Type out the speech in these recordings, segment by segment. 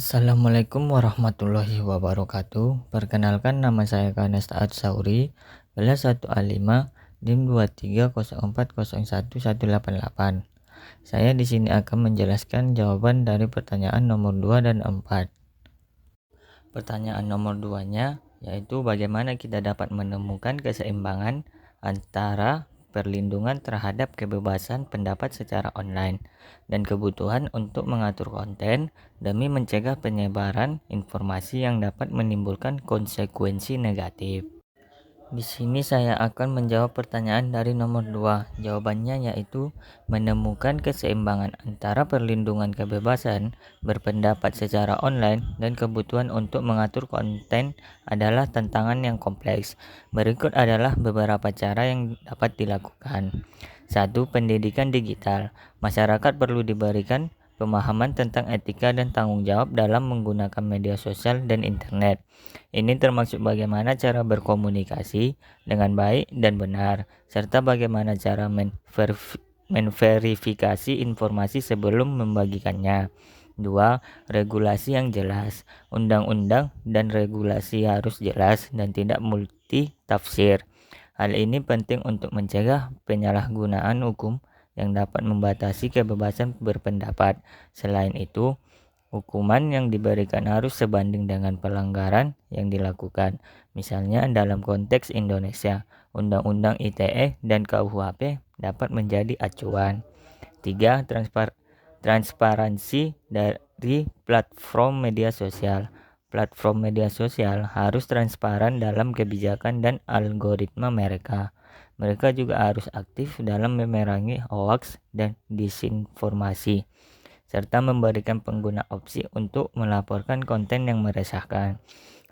Assalamualaikum warahmatullahi wabarakatuh. Perkenalkan, nama saya Kanas Taat Sauri, kelas 1A5, NIM 23040118. Saya di sini akan menjelaskan jawaban dari pertanyaan nomor 2 dan 4. Pertanyaan nomor 2-nya yaitu bagaimana kita dapat menemukan keseimbangan antara perlindungan terhadap kebebasan pendapat secara online dan kebutuhan untuk mengatur konten demi mencegah penyebaran informasi yang dapat menimbulkan konsekuensi negatif. Di sini saya akan menjawab pertanyaan dari nomor 2. Jawabannya yaitu menemukan keseimbangan antara perlindungan kebebasan berpendapat secara online dan kebutuhan untuk mengatur konten adalah tantangan yang kompleks. Berikut adalah beberapa cara yang dapat dilakukan. 1. Pendidikan digital. Masyarakat perlu diberikan pemahaman tentang etika dan tanggung jawab dalam menggunakan media sosial dan internet. Ini termasuk bagaimana cara berkomunikasi dengan baik dan benar, serta bagaimana cara menverifikasi informasi sebelum membagikannya. 2. Regulasi yang jelas. Undang-undang dan regulasi harus jelas dan tidak multi tafsir. Hal ini penting untuk mencegah penyalahgunaan hukum yang dapat membatasi kebebasan berpendapat. Selain itu, hukuman yang diberikan harus sebanding dengan pelanggaran yang dilakukan. Misalnya dalam konteks Indonesia, Undang-Undang ITE dan KUHP dapat menjadi acuan. 3. Transparansi dari platform media sosial. Platform media sosial harus transparan dalam kebijakan dan algoritma mereka. Mereka juga harus aktif dalam memerangi hoaks dan disinformasi, serta memberikan pengguna opsi untuk melaporkan konten yang meresahkan.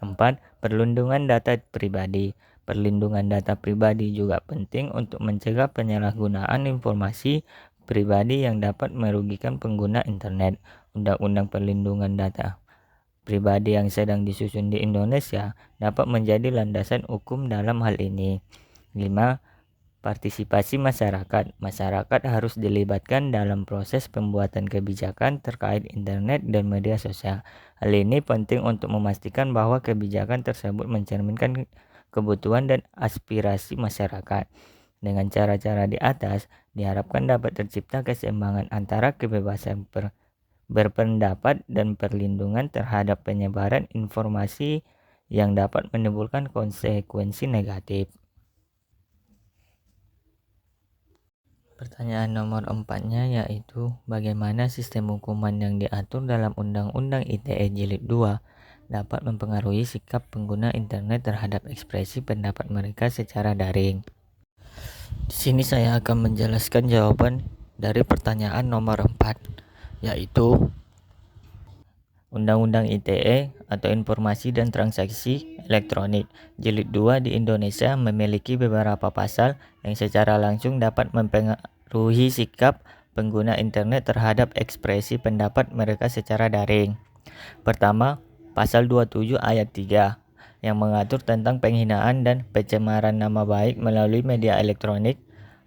4. Perlindungan data pribadi. Perlindungan data pribadi juga penting untuk mencegah penyalahgunaan informasi pribadi yang dapat merugikan pengguna internet. Undang-undang perlindungan data pribadi yang sedang disusun di Indonesia dapat menjadi landasan hukum dalam hal ini. 5. Partisipasi masyarakat. Masyarakat harus dilibatkan dalam proses pembuatan kebijakan terkait internet dan media sosial. Hal ini penting untuk memastikan bahwa kebijakan tersebut mencerminkan kebutuhan dan aspirasi masyarakat. Dengan cara-cara di atas, diharapkan dapat tercipta keseimbangan antara kebebasan berpendapat dan perlindungan terhadap penyebaran informasi yang dapat menimbulkan konsekuensi negatif. Pertanyaan nomor 4-nya yaitu bagaimana sistem hukuman yang diatur dalam Undang-Undang ITE Jilid 2 dapat mempengaruhi sikap pengguna internet terhadap ekspresi pendapat mereka secara daring. Di sini saya akan menjelaskan jawaban dari pertanyaan nomor 4, yaitu Undang-Undang ITE atau Informasi dan Transaksi Elektronik Jilid 2 di Indonesia memiliki beberapa pasal yang secara langsung dapat mempengaruhi sikap pengguna internet terhadap ekspresi pendapat mereka secara daring. Pertama, pasal 27 ayat 3 yang mengatur tentang penghinaan dan pencemaran nama baik melalui media elektronik.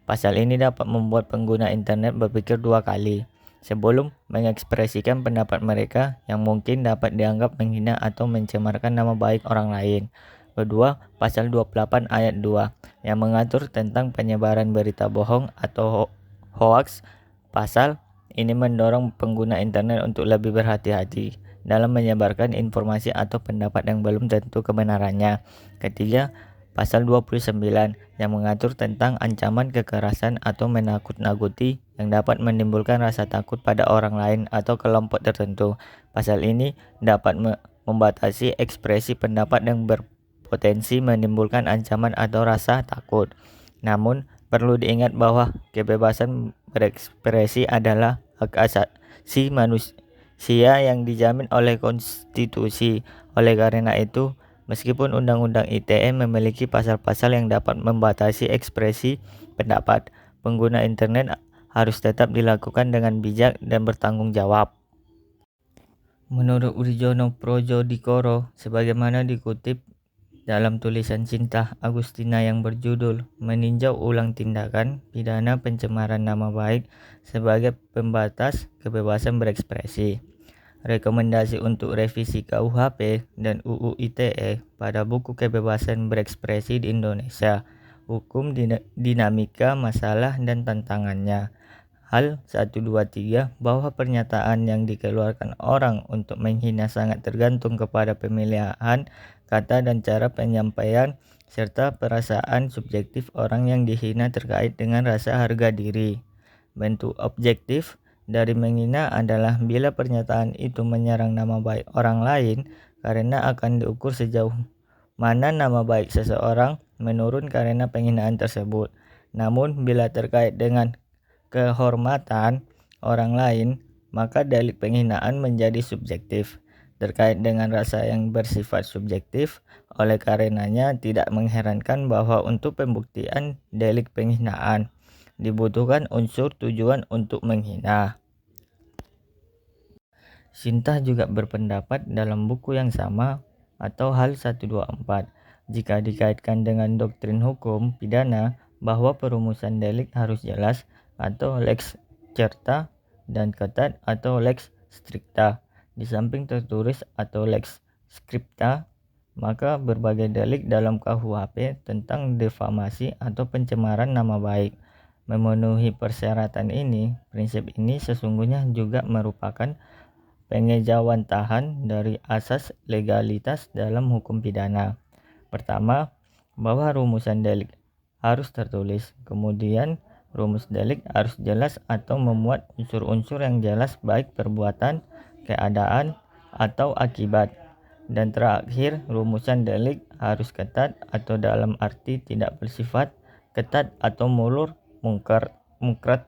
Pasal ini dapat membuat pengguna internet berpikir dua kali sebelum mengekspresikan pendapat mereka yang mungkin dapat dianggap menghina atau mencemarkan nama baik orang lain. Kedua, pasal 28 ayat 2 yang mengatur tentang penyebaran berita bohong atau hoaks. Pasal ini mendorong pengguna internet untuk lebih berhati-hati dalam menyebarkan informasi atau pendapat yang belum tentu kebenarannya. Ketiga, pasal 29 yang mengatur tentang ancaman kekerasan atau menakut-nakuti yang dapat menimbulkan rasa takut pada orang lain atau kelompok tertentu. Pasal ini dapat membatasi ekspresi pendapat yang berpotensi menimbulkan ancaman atau rasa takut. Namun, perlu diingat bahwa kebebasan berekspresi adalah hak asasi manusia yang dijamin oleh konstitusi. Oleh karena itu, meskipun Undang-Undang ITE memiliki pasal-pasal yang dapat membatasi ekspresi pendapat, pengguna internet harus tetap dilakukan dengan bijak dan bertanggung jawab. Menurut Wijono Projodikoro, sebagaimana dikutip dalam tulisan Cinta Agustina yang berjudul Meninjau Ulang Tindakan Pidana Pencemaran Nama Baik sebagai Pembatas Kebebasan Berekspresi, Rekomendasi untuk revisi KUHP dan UU ITE pada buku Kebebasan Berekspresi di Indonesia, Hukum Dinamika Masalah dan Tantangannya. Hal 123 bahwa pernyataan yang dikeluarkan orang untuk menghina sangat tergantung kepada pemilihan kata dan cara penyampaian serta perasaan subjektif orang yang dihina terkait dengan rasa harga diri. Bentuk objektif dari menghina adalah bila pernyataan itu menyerang nama baik orang lain karena akan diukur sejauh mana nama baik seseorang menurun karena penghinaan tersebut. Namun bila terkait dengan kehormatan orang lain, maka delik penghinaan menjadi subjektif. Terkait dengan rasa yang bersifat subjektif, oleh karenanya tidak mengherankan bahwa untuk pembuktian delik penghinaan dibutuhkan unsur tujuan untuk menghina. Sintah juga berpendapat dalam buku yang sama atau hal 124 jika dikaitkan dengan doktrin hukum pidana bahwa perumusan delik harus jelas atau lex certa dan ketat atau lex stricta di samping tertulis atau lex scripta, maka berbagai delik dalam KUHP tentang defamasi atau pencemaran nama baik memenuhi persyaratan ini. Prinsip ini sesungguhnya juga merupakan pengejawantahan dari asas legalitas dalam hukum pidana. Pertama, bahwa rumusan delik harus tertulis. Kemudian, rumus delik harus jelas atau memuat unsur-unsur yang jelas baik perbuatan, keadaan, atau akibat. Dan terakhir, rumusan delik harus ketat atau dalam arti tidak bersifat ketat atau mulur mungkrat.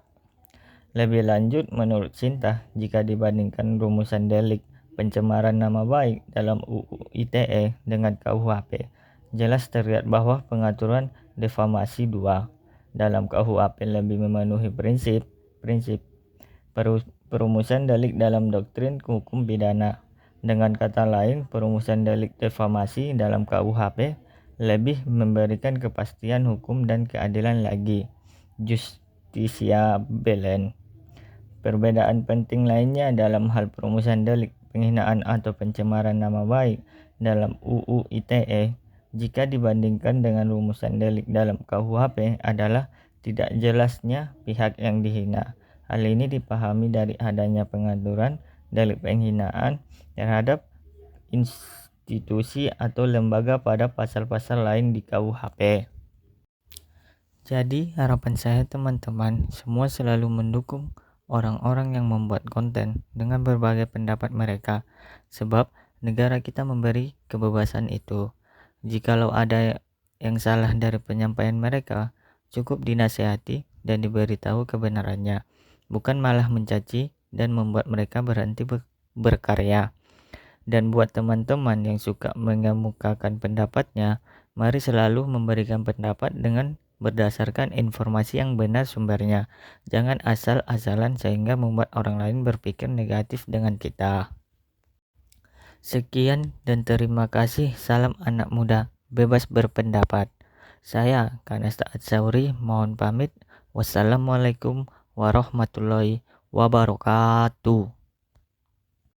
Lebih lanjut, menurut Sintah, jika dibandingkan rumusan delik pencemaran nama baik dalam UU ITE dengan KUHP, jelas terlihat bahwa pengaturan defamasi 2 dalam KUHP lebih memenuhi prinsip perumusan delik dalam doktrin hukum pidana. Dengan kata lain, perumusan delik defamasi dalam KUHP lebih memberikan kepastian hukum dan keadilan lagi, justisia belen. Perbedaan penting lainnya dalam hal perumusan delik penghinaan atau pencemaran nama baik dalam UU ITE jika dibandingkan dengan rumusan delik dalam KUHP adalah tidak jelasnya pihak yang dihina. Hal ini dipahami dari adanya pengaturan delik penghinaan terhadap institusi atau lembaga pada pasal-pasal lain di KUHP. Jadi harapan saya teman-teman semua selalu mendukung orang-orang yang membuat konten dengan berbagai pendapat mereka, sebab negara kita memberi kebebasan itu. Jikalau ada yang salah dari penyampaian mereka, cukup dinasihati dan diberitahu kebenarannya, bukan malah mencaci dan membuat mereka berhenti berkarya. Dan buat teman-teman yang suka mengemukakan pendapatnya, mari selalu memberikan pendapat dengan berdasarkan informasi yang benar sumbernya. Jangan asal-asalan sehingga membuat orang lain berpikir negatif dengan kita. Sekian dan terima kasih. Salam anak muda, bebas berpendapat. Saya Kanasta Atsauri mohon pamit. Wassalamualaikum warahmatullahi wabarakatuh.